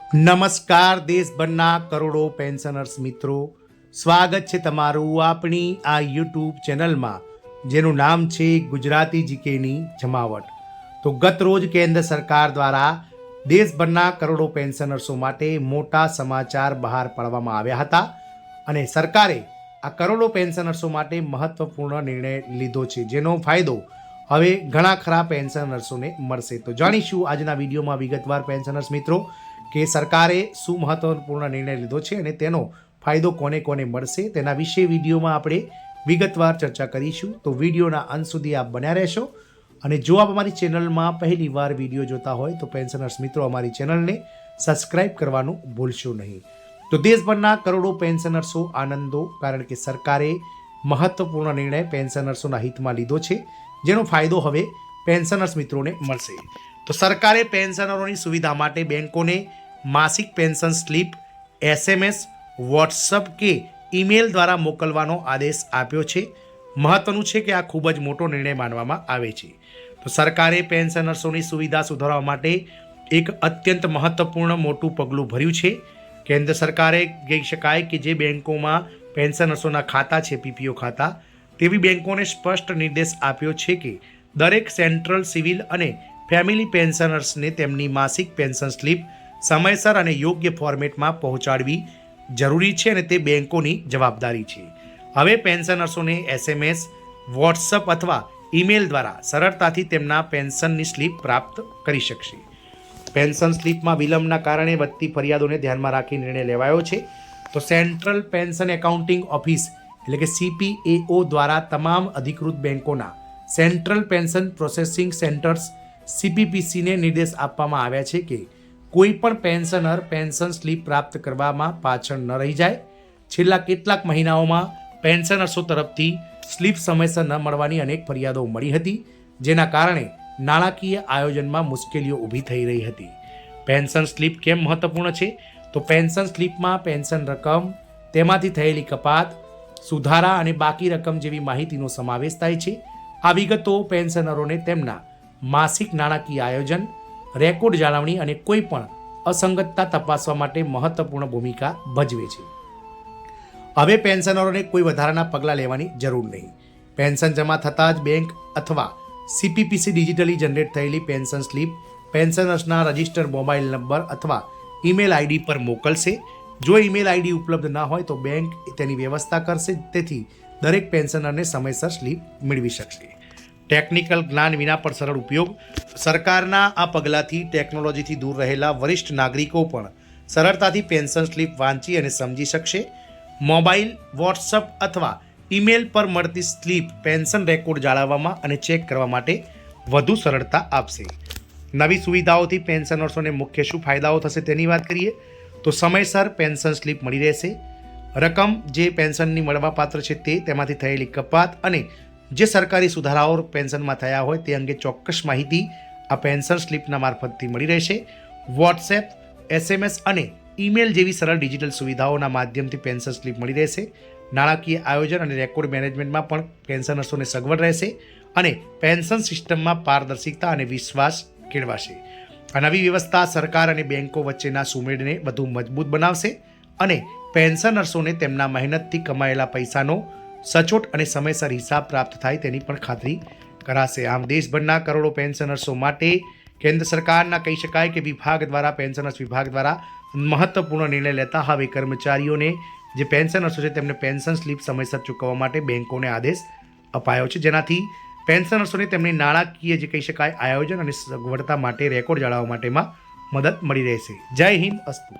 નમસ્કાર દેશભરના કરોડો પેન્શનર્સ મિત્રો, સ્વાગત છે તમારું આપણી આ યુટ્યુબ ચેનલમાં જેનું નામ છે ગુજરાતી જીકેની જમાવટ। તો ગત રોજ કેન્દ્ર સરકાર દ્વારા દેશભરના કરોડો પેન્શનર્સો માટે મોટા સમાચાર બહાર પાડવામાં આવ્યા હતા અને સરકારે આ કરોડો પેન્શનર્સો માટે મહત્વપૂર્ણ નિર્ણય લીધો છે, જેનો ફાયદો હવે ઘણા ખરા પેન્શનર્સોને મળશે। તો જાણીશું આજના વિડીયોમાં વિગતવાર પેન્શનર્સ મિત્રો કે સરકારે શું મહત્વપૂર્ણ નિર્ણય લીધો છે અને તેનો ફાયદો કોને કોને મળશે તેના વિશે વિડીયોમાં આપણે વિગતવાર ચર્ચા કરીશું। તો વિડીયોના અંત સુધી આપ બન્યા રહેશો અને જો આપ અમારી ચેનલમાં પહેલી વાર વિડીયો જોતા હોય તો પેન્શનર્સ મિત્રો અમારી ચેનલને સબસ્ક્રાઇબ કરવાનું ભૂલશો નહીં। તો દેશભરના કરોડો પેન્શનર્સો આનંદો, કારણ કે સરકારે મહત્વપૂર્ણ નિર્ણય પેન્શનર્સોના હિતમાં લીધો છે, જેનો ફાયદો હવે પેન્શનર્સ મિત્રોને મળશે। તો સરકારે પેન્શનરોની સુવિધા માટે બેંકોને માસિક પેન્શન સ્લીપ SMS, વોટ્સઅપ કે ઈમેલ દ્વારા મોકલવાનો આદેશ આપ્યો છે। મહત્વનું છે કે આ ખૂબ જ મોટો નિર્ણય માનવામાં આવે છે। તો સરકારે પેન્શનર્સોની સુવિધા સુધારવા માટે એક અત્યંત મહત્વપૂર્ણ મોટું પગલું ભર્યું છે। કેન્દ્ર સરકારે કહી શકાય કે જે બેંકોમાં પેન્શનર્સોના ખાતા છે, PPO ખાતા, તેવી બેંકોને સ્પષ્ટ નિર્દેશ આપ્યો છે કે દરેક સેન્ટ્રલ સિવિલ અને ફેમિલી પેન્શનર્સને તેમની માસિક પેન્શન સ્લીપ સમયસર અને યોગ્ય ફોર્મેટમાં પહોંચાડવી જરૂરી છે અને તે બેંકોની જવાબદારી છે। હવે પેન્શનર્સોને SMS, વોટ્સઅપ અથવા ઈમેલ દ્વારા સરળતાથી તેમના પેન્શનની સ્લીપ પ્રાપ્ત કરી શકશે। પેન્શન સ્લીપમાં વિલંબના કારણે વધતી ફરિયાદોને ધ્યાનમાં રાખી નિર્ણય લેવાયો છે। તો સેન્ટ્રલ પેન્શન એકાઉન્ટિંગ ઓફિસ એટલે કે CPAO દ્વારા તમામ અધિકૃત બેંકોના સેન્ટ્રલ પેન્શન પ્રોસેસિંગ સેન્ટર્સ CPPCને નિર્દેશ આપવામાં આવ્યા છે કે કોઈ પણ પેન્શનર પેન્શન સ્લીપ પ્રાપ્ત કરવામાં પાછળ ન રહી જાય। છેલ્લા કેટલાક મહિનાઓમાં પેન્શનર્સો તરફથી સ્લીપ સમયસર ન મળવાની અનેક ફરિયાદો મળી હતી, જેના કારણે નાણાકીય આયોજનમાં મુશ્કેલીઓ ઊભી થઈ રહી હતી। પેન્શન સ્લીપ કેમ મહત્વપૂર્ણ છે? તો પેન્શન સ્લીપમાં પેન્શન રકમ, તેમાંથી થયેલી કપાત, સુધારા અને બાકી રકમ જેવી માહિતીનો સમાવેશ થાય છે। આ વિગતો પેન્શનરોને તેમના માસિક નાણાકીય આયોજન, રેકોર્ડ જાળવણી અને કોઈ પણ અસંગતતા તપાસવા માટે મહત્વપૂર્ણ ભૂમિકા ભજવે છે। હવે પેન્શનરોને કોઈ વધારાના પગલાં લેવાની જરૂર નહીં। પેન્શન જમા થતાં જ બેંક અથવા CPPC ડિજિટલી જનરેટ થયેલી પેન્શન સ્લીપ પેન્શનર્સના રજિસ્ટર્ડ મોબાઈલ નંબર અથવા ઈમેલ ID પર મોકલશે। જો ઈમેલ ID ઉપલબ્ધ ન હોય તો બેંક તેની વ્યવસ્થા કરશે, તેથી દરેક પેન્શનરને સમયસર સ્લીપ મેળવી શકશે। ટેકનિકલ જ્ઞાન વિના પણ સરળ ઉપયોગ। સરકારના આ પગલાંથી ટેકનોલોજીથી દૂર રહેલા વરિષ્ઠ નાગરિકો પણ સરળતાથી પેન્શન સ્લીપ વાંચી અને સમજી શકશે। મોબાઈલ, વોટ્સઅપ અથવા ઈમેલ પર મળતી સ્લીપ પેન્શન રેકોર્ડ જાળવવામાં અને ચેક કરવા માટે વધુ સરળતા આપશે। નવી સુવિધાઓથી પેન્શનર્સોને મુખ્ય શું ફાયદાઓ થશે તેની વાત કરીએ તો સમયસર પેન્શન સ્લીપ મળી રહેશે। રકમ જે પેન્શનની મળવાપાત્ર છે તે, તેમાંથી થયેલી કપાત અને જે સરકારી સુધારાઓ પેન્શનમાં થયા હોય તે અંગે ચોક્કસ માહિતી આ પેન્શન સ્લીપના મારફતથી મળી રહેશે। વોટ્સએપ, SMS અને ઈમેલ જેવી સરળ ડિજિટલ સુવિધાઓના માધ્યમથી પેન્શન સ્લીપ મળી રહેશે। નાણાકીય આયોજન અને રેકોર્ડ મેનેજમેન્ટમાં પણ પેન્શનર્સોને સગવડ રહેશે અને પેન્શન સિસ્ટમમાં પારદર્શિતા અને વિશ્વાસ કેળવાશે। આ નવી વ્યવસ્થા સરકાર અને બેંકો વચ્ચેના સુમેળને વધુ મજબૂત બનાવશે અને પેન્શનર્સોને તેમના મહેનતથી કમાયેલા પૈસાનો સચોટ અને સમયસર હિસાબ પ્રાપ્ત થાય તેની પણ ખાતરી કરાશે। આમ દેશભરના કરોડો પેન્શનર્સો માટે કેન્દ્ર સરકારના કહી શકાય કે વિભાગ દ્વારા, પેન્શનર્સ વિભાગ દ્વારા મહત્વપૂર્ણ નિર્ણય લેતા હવે કર્મચારીઓને જે પેન્શનર્સો છે તેમને પેન્શન સ્લીપ સમયસર ચૂકવવા માટે બેંકોને આદેશ અપાયો છે, જેનાથી પેન્શનર્સોને તેમની નાણાકીય જે કહી શકાય આયોજન અને સગવડતા માટે રેકોર્ડ જાળવવા માટેમાં મદદ મળી રહેશે। જય હિન્દ, અસ્તુ।